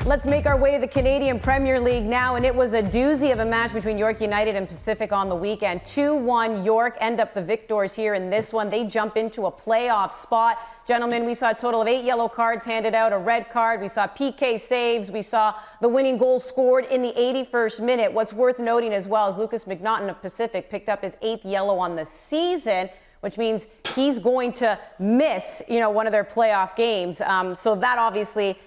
Let's make our way to the Canadian Premier League now, and it was a doozy of a match between York United and Pacific on the weekend. 2-1 York end up the victors here in this one. They jump into a playoff spot. Gentlemen, we saw a total of 8 yellow cards handed out, a red card. We saw PK saves. We saw the winning goal scored in the 81st minute. What's worth noting as well is Lucas McNaughton of Pacific picked up his 8th yellow on the season, which means he's going to miss, one of their playoff games. So that obviously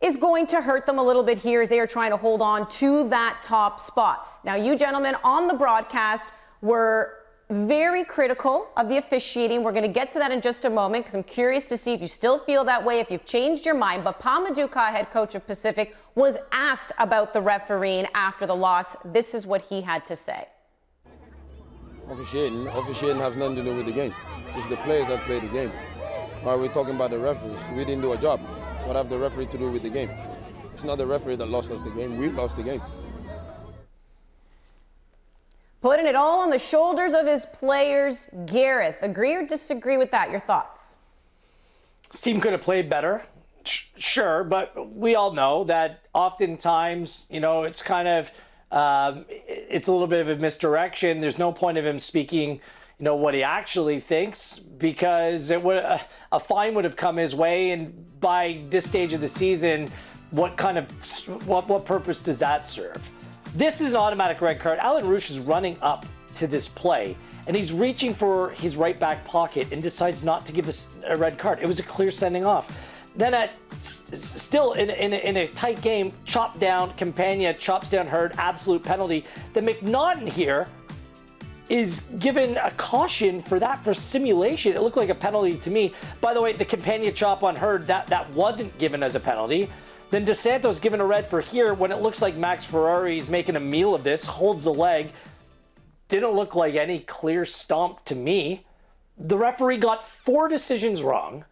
is going to hurt them a little bit here as they are trying to hold on to that top spot. Now, you gentlemen on the broadcast were very critical of the officiating. We're going to get to that in just a moment because I'm curious to see if you still feel that way, if you've changed your mind. But Pamaduka, head coach of Pacific, was asked about the refereeing after the loss. This is what he had to say. Officiating has nothing to do with the game. It's the players that play the game. Why are we talking about the referees? We didn't do a job. What have the referee to do with the game? It's not the referee that lost us the game. We lost the game. Putting it all on the shoulders of his players. Gareth, agree or disagree with that? Your thoughts? This team could have played better. Sure, but we all know that oftentimes, it's kind of, it's a little bit of a misdirection. There's no point of him speaking what he actually thinks, because it would a fine would have come his way, and by this stage of the season, what purpose does that serve? This is an automatic red card. Alan Rush is running up to this play, and he's reaching for his right back pocket and decides not to give us a red card. It was a clear sending off. Then still in a tight game, chopped down, Campagna chops down Hurd, absolute penalty. The McNaughton here is given a caution for simulation. It looked like a penalty to me. By the way, the Campagna chop on Hurd, that wasn't given as a penalty. Then DeSanto's given a red for here when it looks like Max Ferrari is making a meal of this, holds the leg. Didn't look like any clear stomp to me. The referee got 4 decisions wrong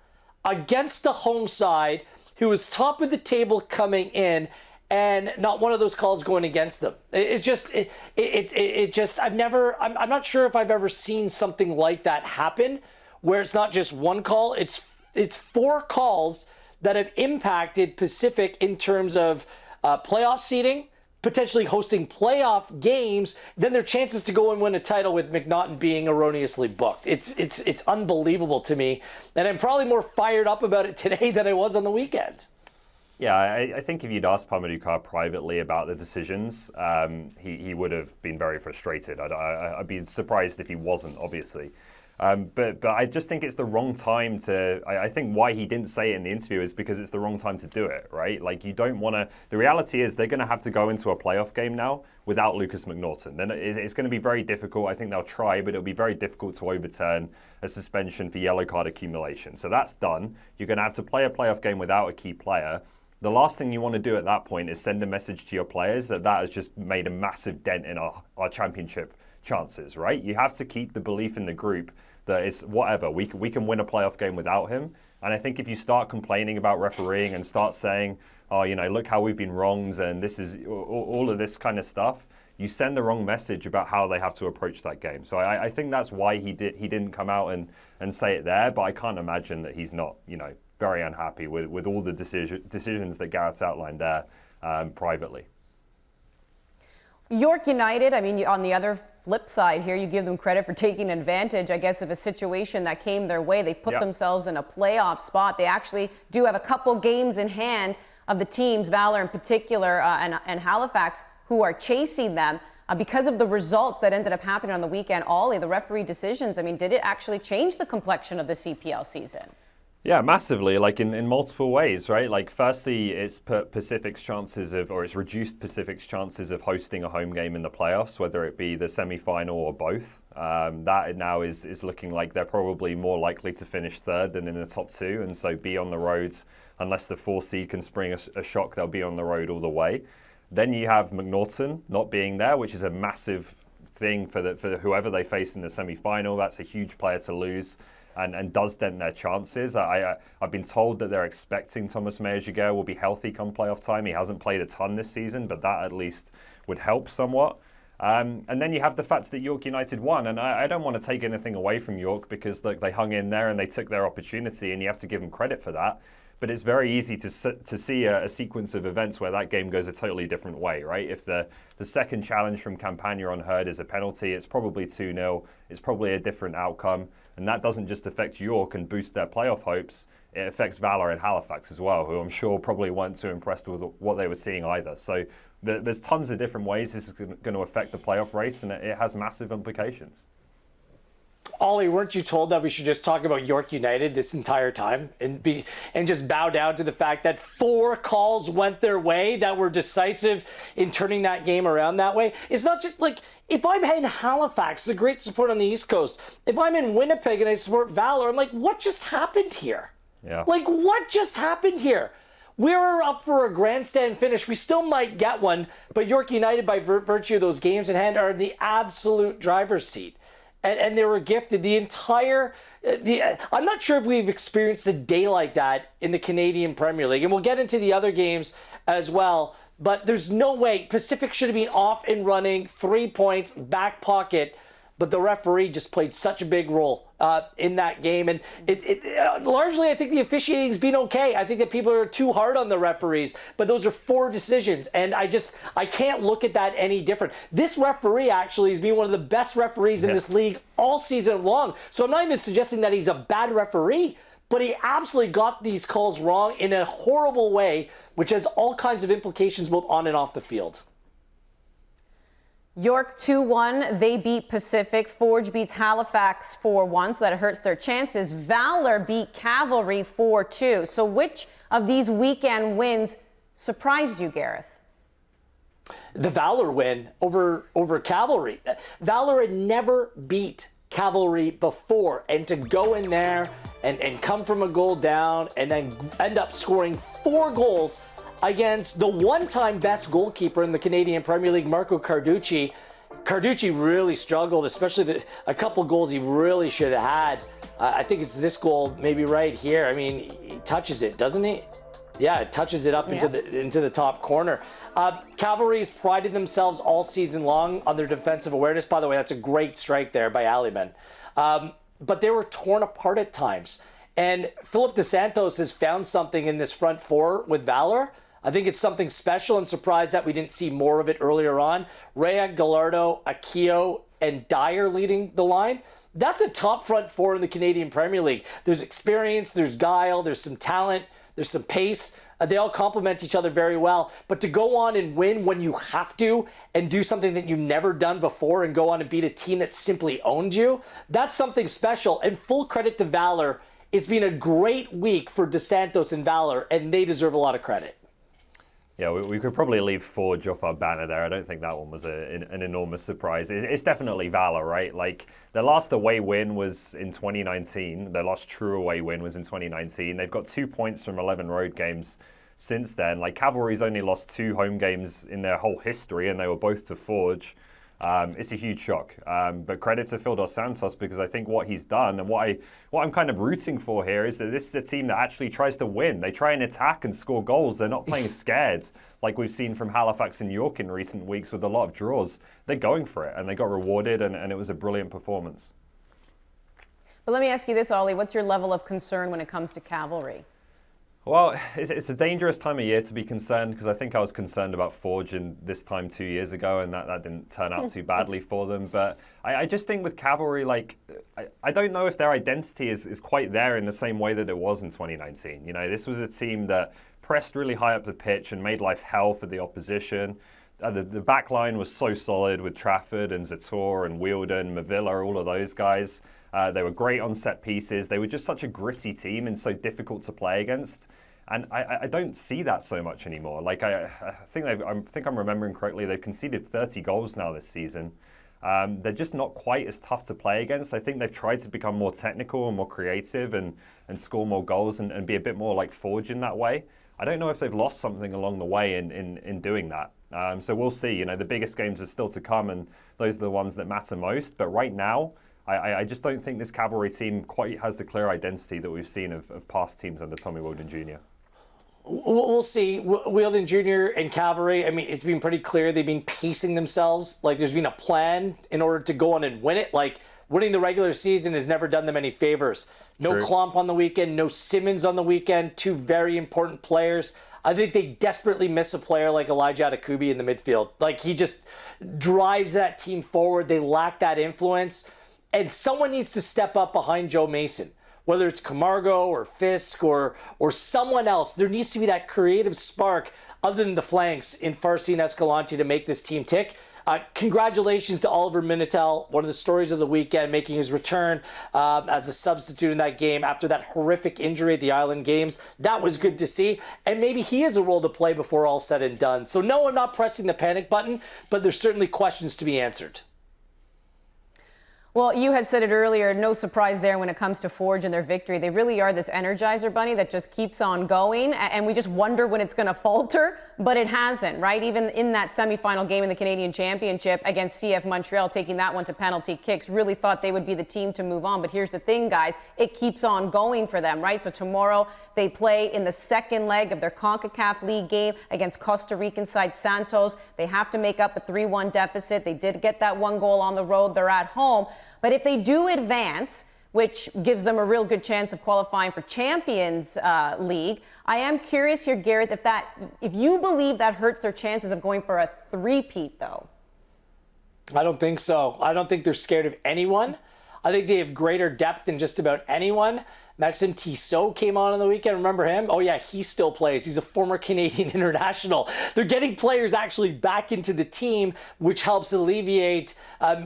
against the home side, who was top of the table coming in, and not one of those calls going against them. I'm not sure if I've ever seen something like that happen, where it's not just one call, it's 4 calls that have impacted Pacific in terms of playoff seeding, potentially hosting playoff games, then their chances to go and win a title with McNaughton being erroneously booked. It's unbelievable to me, and I'm probably more fired up about it today than I was on the weekend. Yeah, I think if you'd asked Pamaduka privately about the decisions, he would have been very frustrated. I'd be surprised if he wasn't, obviously. But I just think it's the wrong time to. I think why he didn't say it in the interview is because it's the wrong time to do it, right? Like, you don't want to. The reality is they're going to have to go into a playoff game now without Lucas McNaughton. Then it's going to be very difficult. I think they'll try, but it'll be very difficult to overturn a suspension for yellow card accumulation. So that's done. You're going to have to play a playoff game without a key player. The last thing you want to do at that point is send a message to your players that has just made a massive dent in our championship chances, right? You have to keep the belief in the group that it's whatever, we can win a playoff game without him. And I think if you start complaining about refereeing and start saying, oh, look how we've been wronged and this is all of this kind of stuff, you send the wrong message about how they have to approach that game. So I think that's why he didn't come out and say it there, but I can't imagine that he's not, very unhappy with all the decisions that Garrett's outlined there privately. York United, on the other flip side here, you give them credit for taking advantage, I guess, of a situation that came their way. They've put themselves in a playoff spot. They actually do have a couple games in hand of the teams, Valor in particular, and Halifax, who are chasing them. Because of the results that ended up happening on the weekend, Ollie, the referee decisions, did it actually change the complexion of the CPL season? Yeah, massively, like in multiple ways, right? Like, firstly, it's put Pacific's chances it's reduced Pacific's chances of hosting a home game in the playoffs, whether it be the semi-final or both. That now is looking like they're probably more likely to finish third than in the top 2, and so be on the roads. Unless the 4 seed can spring a shock, they'll be on the road all the way. Then you have McNaughton not being there, which is a massive thing for whoever they face in the semi-final. That's a huge player to lose. And does dent their chances. I've been told that they're expecting Thomas Meyer-Jaguar will be healthy come playoff time. He hasn't played a ton this season, but that at least would help somewhat. And then you have the fact that York United won, and I don't want to take anything away from York because they hung in there and they took their opportunity, and you have to give them credit for that. But it's very easy to see a sequence of events where that game goes a totally different way, right? If the second challenge from Campagna on Hurd is a penalty, it's probably 2-0. It's probably a different outcome. And that doesn't just affect York and boost their playoff hopes. It affects Valor and Halifax as well, who I'm sure probably weren't too impressed with what they were seeing either. So there's tons of different ways this is going to affect the playoff race, and it has massive implications. Ollie, weren't you told that we should just talk about York United this entire time and just bow down to the fact that 4 calls went their way that were decisive in turning that game around that way? It's not just like, if I'm in Halifax, the great support on the East Coast, if I'm in Winnipeg and I support Valor, I'm like, what just happened here? Yeah. Like, what just happened here? We were up for a grandstand finish. We still might get one, but York United, by virtue of those games in hand, are in the absolute driver's seat. And they were gifted the entire... I'm not sure if we've experienced a day like that in the Canadian Premier League. And we'll get into the other games as well. But there's no way. Pacific should have been off and running, 3 points, back pocket. But the referee just played such a big role in that game. And largely, I think the officiating's been okay. I think that people are too hard on the referees. But those are 4 decisions. And I can't look at that any different. This referee actually has been one of the best referees in this league all season long. So I'm not even suggesting that he's a bad referee. But he absolutely got these calls wrong in a horrible way, which has all kinds of implications both on and off the field. York 2-1, they beat Pacific. Forge beats Halifax 4-1, so that hurts their chances. Valor beat Cavalry 4-2. So which of these weekend wins surprised you, Gareth? The Valor win over Cavalry. Valor had never beat Cavalry before, and to go in there and come from a goal down and then end up scoring 4 goals against the one-time best goalkeeper in the Canadian Premier League, Marco Carducci. Carducci really struggled, especially a couple goals he really should have had. I think it's this goal, maybe right here. I mean, he touches it, doesn't he? Yeah, it touches it up into the top corner. Cavalry's prided themselves all season long on their defensive awareness. By the way, that's a great strike there by Aliman. But they were torn apart at times. And Philip DeSantos has found something in this front 4 with Valor. I think it's something special, and surprised that we didn't see more of it earlier on. Rea, Gallardo, Akio, and Dyer leading the line. That's a top front 4 in the Canadian Premier League. There's experience, there's guile, there's some talent, there's some pace. They all complement each other very well. But to go on and win when you have to and do something that you've never done before and go on and beat a team that simply owned you, that's something special. And full credit to Valor. It's been a great week for DeSantos and Valor, and they deserve a lot of credit. Yeah, we could probably leave Forge off our banner there. I don't think that one was an enormous surprise. It's definitely Valor, right? Like, their last away win was in 2019. Their last true away win was in 2019. They've got 2 points from 11 road games since then. Like, Cavalry's only lost 2 home games in their whole history, and they were both to Forge. It's a huge shock. But credit to Phil Dos Santos, because I think what he's done and what I'm kind of rooting for here is that this is a team that actually tries to win. They try and attack and score goals. They're not playing scared like we've seen from Halifax and York in recent weeks with a lot of draws. They're going for it, and they got rewarded, and it was a brilliant performance. But let me ask you this, Ollie. What's your level of concern when it comes to Cavalry? Well, it's a dangerous time of year to be concerned, because I think I was concerned about Forge in this time 2 years ago, and that didn't turn out too badly for them. But I just think with Cavalry, like, I don't know if their identity is quite there in the same way that it was in 2019. You know, this was a team that pressed really high up the pitch and made life hell for the opposition. The back line was so solid with Trafford and Zator and Wielden, Mavilla, all of those guys. They were great on set pieces. They were just such a gritty team and so difficult to play against. And I don't see that so much anymore. Like, I think I'm remembering correctly, they've conceded 30 goals now this season. They're just not quite as tough to play against. I think they've tried to become more technical and more creative and score more goals and be a bit more like Forge in that way. I don't know if they've lost something along the way in doing that. So we'll see. You know, the biggest games are still to come, and those are the ones that matter most. But right now, I just don't think this Cavalry team quite has the clear identity that we've seen of past teams under Tommy Wielden Jr. We'll see. Wielden Jr. and Cavalry, I mean, it's been pretty clear they've been pacing themselves. Like, there's been a plan in order to go on and win it. Like, winning the regular season has never done them any favors. No True. Klomp on the weekend, no Simmons on the weekend, two very important players. I think they desperately miss a player like Elijah Atakubi in the midfield. Like, he just drives that team forward. They lack that influence. And someone needs to step up behind Joe Mason. Whether it's Camargo or Fisk or someone else, there needs to be that creative spark other than the flanks in Farsi and Escalante to make this team tick. Congratulations to Oliver Minitel, one of the stories of the weekend, making his return as a substitute in that game after that horrific injury at the Island Games. That was good to see. And maybe he has a role to play before all said and done. So no, I'm not pressing the panic button, but there's certainly questions to be answered. Well, you had said it earlier, no surprise there when it comes to Forge and their victory. They really are this energizer bunny that just keeps on going, and we just wonder when it's going to falter, but it hasn't, right? Even in that semifinal game in the Canadian Championship against CF Montreal, taking that one to penalty kicks, really thought they would be the team to move on. But here's the thing, guys, it keeps on going for them, right? So tomorrow they play in the second leg of their CONCACAF League game against Costa Rican side Santos. They have to make up a 3-1 deficit. They did get that one goal on the road. They're at home. But if they do advance, which gives them a real good chance of qualifying for Champions League, I am curious here, Gareth, if you believe that hurts their chances of going for a three-peat, though. I don't think so. I don't think they're scared of anyone. I think they have greater depth than just about anyone. Maxime Tissot came on the weekend. Remember him? Oh, yeah, he still plays. He's a former Canadian international. They're getting players actually back into the team, which helps alleviate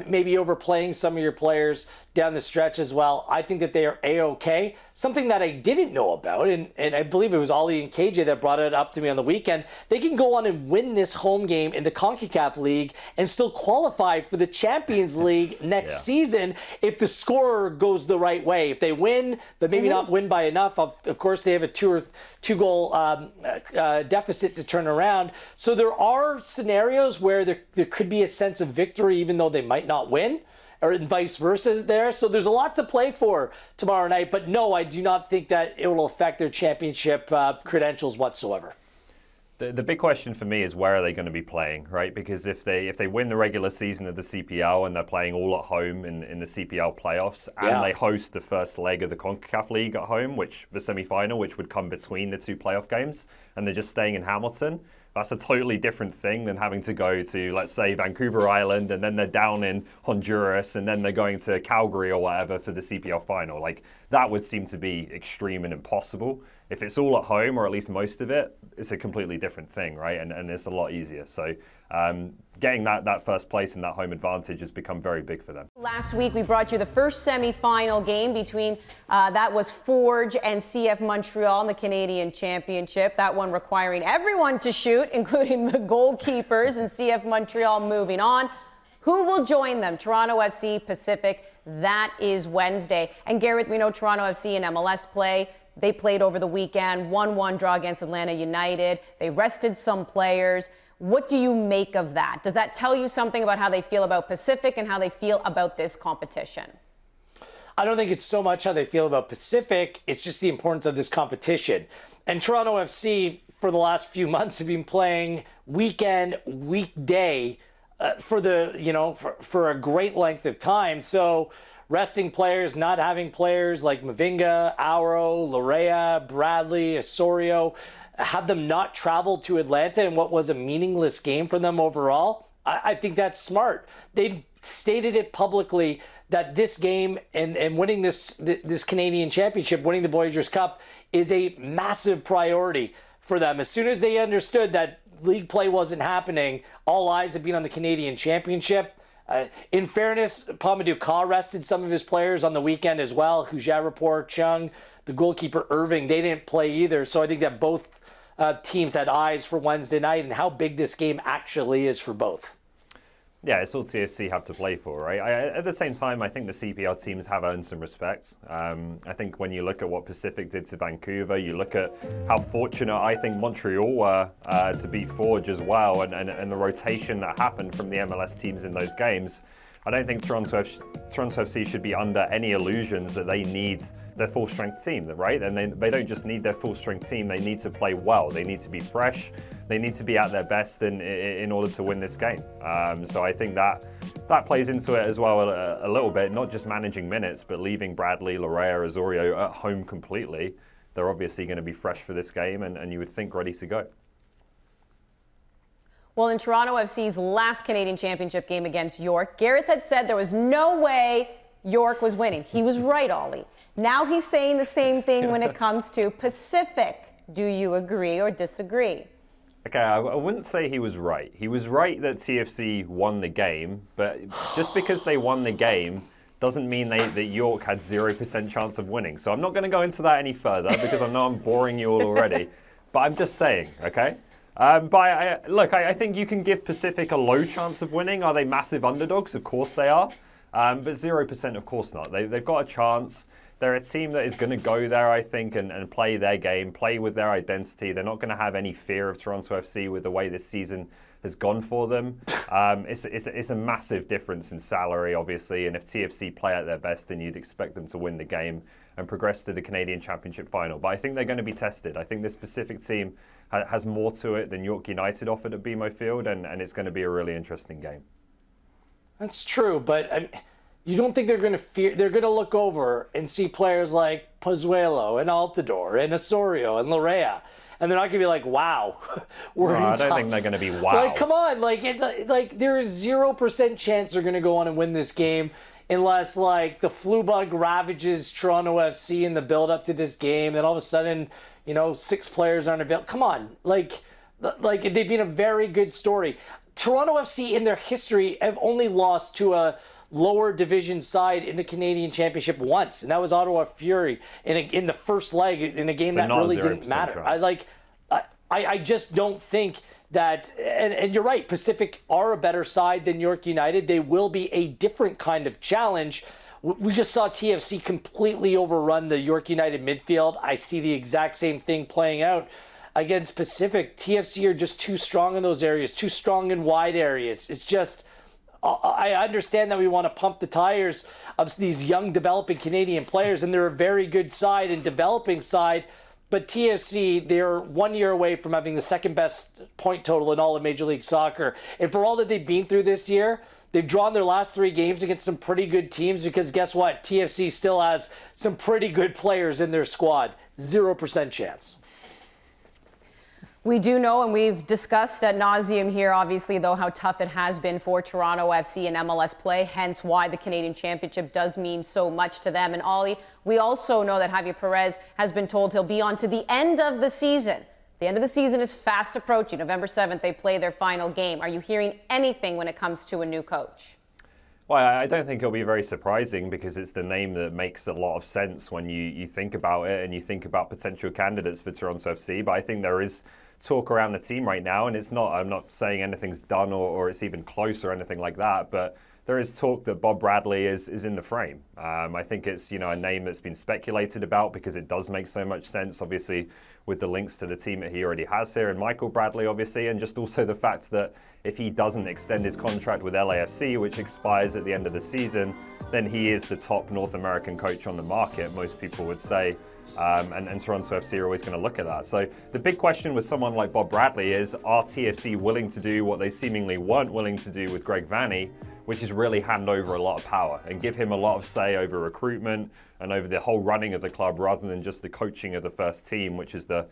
maybe overplaying some of your players down the stretch as well. I think that they are A-OK. Something that I didn't know about, and I believe it was Ollie and KJ that brought it up to me on the weekend, they can go on and win this home game in the CONCACAF League and still qualify for the Champions League next season if the scorer goes the right way. If they win, but maybe not win by enough. Of course, they have a two-goal deficit to turn around. So there are scenarios where there could be a sense of victory even though they might not win, or vice versa there. So there's a lot to play for tomorrow night. But no, I do not think that it will affect their championship credentials whatsoever. The big question for me is where are they going to be playing, right? Because if they win the regular season of the CPL and they're playing all at home in the CPL playoffs, and they host the first leg of the CONCACAF League at home, the semi-final, which would come between the two playoff games, and they're just staying in Hamilton, that's a totally different thing than having to go to, let's say, Vancouver Island, and then they're down in Honduras, and then they're going to Calgary or whatever for the CPL final. Like, that would seem to be extreme and impossible. If it's all at home, or at least most of it, it's a completely different thing, right? And it's a lot easier. So getting that first place and that home advantage has become very big for them. Last week, we brought you the first semi-final game between, that was Forge and CF Montreal in the Canadian Championship. That one requiring everyone to shoot, including the goalkeepers, and CF Montreal moving on. Who will join them? Toronto FC, Pacific. That is Wednesday. And Gareth, we know Toronto FC and MLS play. They played over the weekend, 1-1 draw against Atlanta United. They rested some players. What do you make of that? Does that tell you something about how they feel about Pacific and how they feel about this competition? I don't think it's so much how they feel about Pacific. It's just the importance of this competition. And Toronto FC, for the last few months, have been playing weekend, weekday for a great length of time. So resting players, not having players like Mavinga, Auro, Larea, Bradley, Osorio, have them not travel to Atlanta in what was a meaningless game for them overall. I think that's smart. They've stated it publicly that this game and winning this Canadian Championship, winning the Voyageurs Cup, is a massive priority for them. As soon as they understood that league play wasn't happening, all eyes have been on the Canadian Championship. In fairness, Pamadou Ka rested some of his players on the weekend as well. Hujarapor, Chung, the goalkeeper Irving, they didn't play either. So I think that both teams had eyes for Wednesday night and how big this game actually is for both. Yeah, it's all TFC have to play for, right? At the same time, I think the CPL teams have earned some respect. I think when you look at what Pacific did to Vancouver, you look at how fortunate I think Montreal were to beat Forge as well, and the rotation that happened from the MLS teams in those games. I don't think Toronto FC should be under any illusions that they need their full-strength team, right? And they don't just need their full-strength team, they need to play well. They need to be fresh. They need to be at their best in order to win this game. So I think that plays into it as well a little bit, not just managing minutes, but leaving Bradley, Larea, Osorio at home completely. They're obviously going to be fresh for this game and you would think ready to go. Well, in Toronto FC's last Canadian Championship game against York, Gareth had said there was no way York was winning. He was right, Ollie. Now he's saying the same thing when it comes to Pacific. Do you agree or disagree? Okay, I wouldn't say he was right. He was right that TFC won the game, but just because they won the game doesn't mean that York had 0% chance of winning. So I'm not going to go into that any further because I know I'm boring you all already. But I'm just saying, okay? Look, I think you can give Pacific a low chance of winning. Are they massive underdogs? Of course they are. But 0%, of course not. They've got a chance. They're a team that is going to go there, I think, and play their game, play with their identity. They're not going to have any fear of Toronto FC with the way this season has gone for them. It's a massive difference in salary, obviously, and if TFC play at their best, then you'd expect them to win the game and progress to the Canadian Championship final. But I think they're going to be tested. I think this Pacific team has more to it than York United offered at BMO Field, and it's going to be a really interesting game. That's true, but you don't think they're going to fear? They're going to look over and see players like Pozuelo and Altidore and Osorio and Larea, and they're not going to be like, "Wow, we're in tough." I don't think they're going to be wow. Like, come on, like there is 0% chance they're going to go on and win this game unless like the flu bug ravages Toronto FC in the build up to this game. Then all of a sudden, 6 players aren't available. Come on, like they've been a very good story. Toronto FC in their history have only lost to a lower division side in the Canadian Championship once, and that was Ottawa Fury in the first leg in a game that really didn't matter. I just don't think that, and you're right, Pacific are a better side than York United. They will be a different kind of challenge. We just saw TFC completely overrun the York United midfield. I see the exact same thing playing out against Pacific. TFC are just too strong in those areas, too strong in wide areas. It's just, I understand that we want to pump the tires of these young developing Canadian players, and they're a very good side and developing side, but TFC, they're 1 year away from having the second best point total in all of Major League Soccer. And for all that they've been through this year, they've drawn their last 3 games against some pretty good teams because guess what? TFC still has some pretty good players in their squad. 0% chance. We do know, and we've discussed ad nauseum here, obviously, though, how tough it has been for Toronto FC in MLS play, hence why the Canadian Championship does mean so much to them. And Ollie, we also know that Javier Perez has been told he'll be on to the end of the season. The end of the season is fast approaching. November 7th, they play their final game. Are you hearing anything when it comes to a new coach? Well, I don't think it'll be very surprising because it's the name that makes a lot of sense when you think about it and you think about potential candidates for Toronto FC. But I think there is talk around the team right now, and I'm not saying anything's done or it's even close or anything like that, but there is talk that Bob Bradley is in the frame. I think it's a name that's been speculated about because it does make so much sense, obviously, with the links to the team that he already has here, and Michael Bradley, obviously, and just also the fact that if he doesn't extend his contract with LAFC, which expires at the end of the season, then he is the top North American coach on the market, most people would say. And Toronto FC are always going to look at that. So the big question with someone like Bob Bradley is, are TFC willing to do what they seemingly weren't willing to do with Greg Vanney, which is really hand over a lot of power and give him a lot of say over recruitment and over the whole running of the club rather than just the coaching of the first team, which is the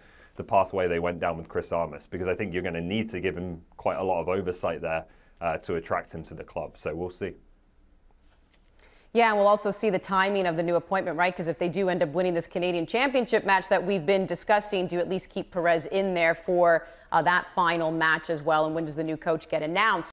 pathway they went down with Chris Armas, because I think you're going to need to give him quite a lot of oversight there to attract him to the club. So we'll see. Yeah, and we'll also see the timing of the new appointment, right? Because if they do end up winning this Canadian Championship match that we've been discussing, do you at least keep Perez in there for that final match as well? And when does the new coach get announced?